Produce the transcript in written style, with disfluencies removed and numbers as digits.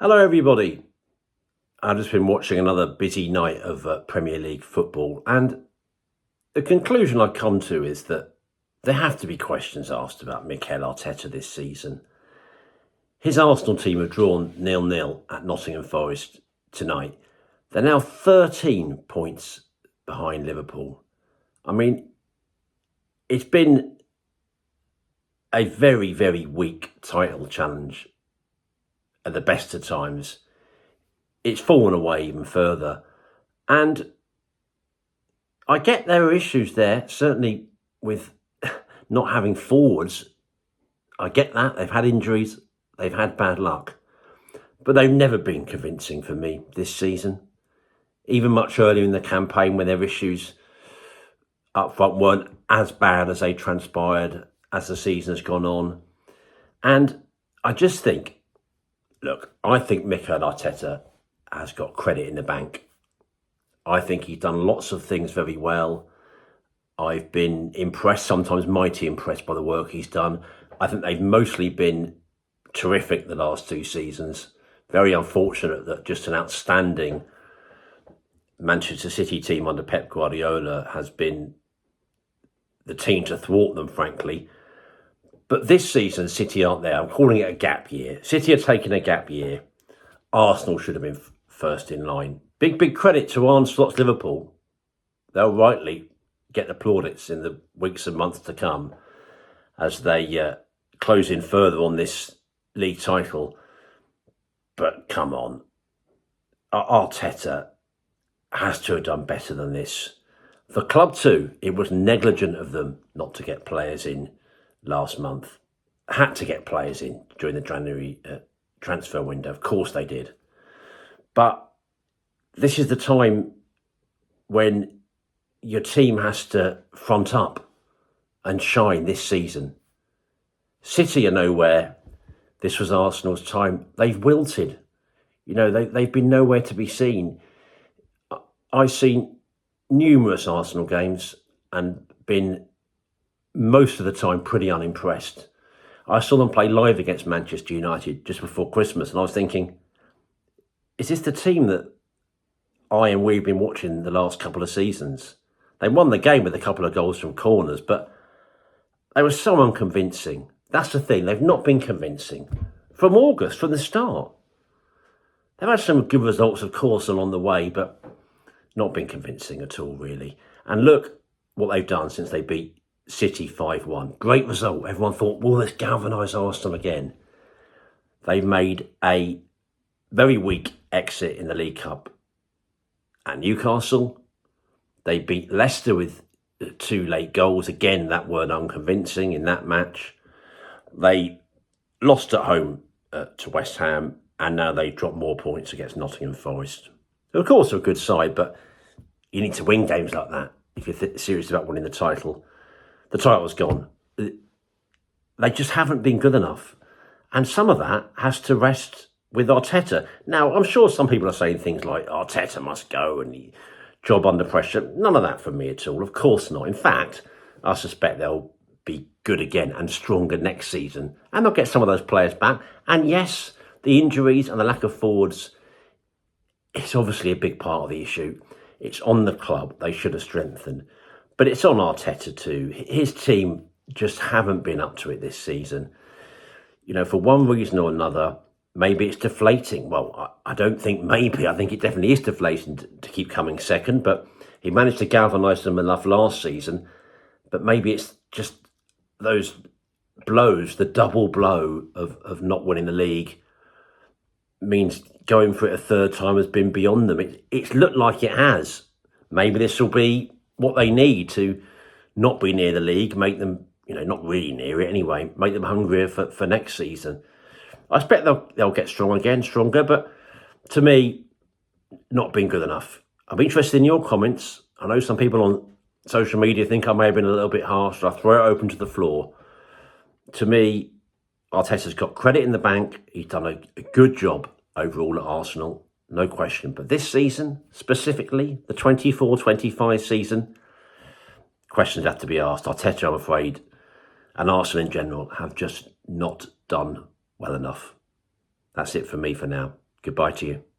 Hello, everybody. I've just been watching another busy night of Premier League football, and the conclusion I've come to is that there have to be questions asked about Mikel Arteta this season. His Arsenal team have drawn 0-0 at Nottingham Forest tonight. They're now 13 points behind Liverpool. I mean, it's been a very, very weak title challenge at the best of times. It's fallen away even further. And I get there are issues there, certainly with not having forwards. I get that. They've had injuries. They've had bad luck. But they've never been convincing for me this season. Even much earlier in the campaign when their issues up front weren't as bad as they transpired as the season has gone on. And I just think, look, I think Mikel Arteta has got credit in the bank. I think he's done lots of things very well. I've been impressed, sometimes mighty impressed by the work he's done. I think they've mostly been terrific the last two seasons. Very unfortunate that just an outstanding Manchester City team under Pep Guardiola has been the team to thwart them, frankly. But this season, City aren't there. I'm calling it a gap year. City are taking a gap year. Arsenal should have been first in line. Big credit to Arne Slot's Liverpool. They'll rightly get the plaudits in the weeks and months to come as they close in further on this league title. But come on, Arteta has to have done better than this. The club too, it was negligent of them not to get players in last month. Had to get players in during the January transfer window. Of course they did. But this is the time when your team has to front up and shine this season. City are nowhere. This was Arsenal's time. They've wilted. You know, they've been nowhere to be seen. I've seen numerous Arsenal games and been most of the time pretty unimpressed. I saw them play live against Manchester United just before Christmas, and I was thinking, is this the team that we've been watching the last couple of seasons? They won the game with a couple of goals from corners, but they were so unconvincing. That's the thing. They've not been convincing. From August, from the start. They've had some good results, of course, along the way, but not been convincing at all, really. And look what they've done since they beat City 5-1. Great result. Everyone thought, well, let's galvanise Arsenal again. They've made a very weak exit in the League Cup at Newcastle. They beat Leicester with 2 late goals. Again, that weren't unconvincing in that match. They lost at home to West Ham, and now they dropped more points against Nottingham Forest. Of course, they're a good side, but you need to win games like that if you're serious about winning the title. The title's gone. They just haven't been good enough. And some of that has to rest with Arteta. Now, I'm sure some people are saying things like, Arteta must go and he job under pressure. None of that from me at all. Of course not. In fact, I suspect they'll be good again and stronger next season. And they'll get some of those players back. And yes, the injuries and the lack of forwards, it's obviously a big part of the issue. It's on the club. They should have strengthened. But it's on Arteta too. His team just haven't been up to it this season. You know, for one reason or another, maybe it's deflating. Well, I don't think maybe. I think it definitely is deflating to keep coming second. But he managed to galvanise them enough last season. But maybe it's just those blows, the double blow of not winning the league means going for it a third time has been beyond them. It's looked like it has. Maybe this will be what they need to not be near the league, make them, not really near it anyway, make them hungrier for next season. I expect they'll get stronger, but to me, not been good enough. I'm interested in your comments. I know some people on social media think I may have been a little bit harsh, so I throw it open to the floor. To me, Arteta's got credit in the bank. He's done a good job overall at Arsenal, no question. But this season, specifically, the 24-25 season, questions have to be asked. Arteta, I'm afraid, and Arsenal in general have just not done well enough. That's it for me for now. Goodbye to you.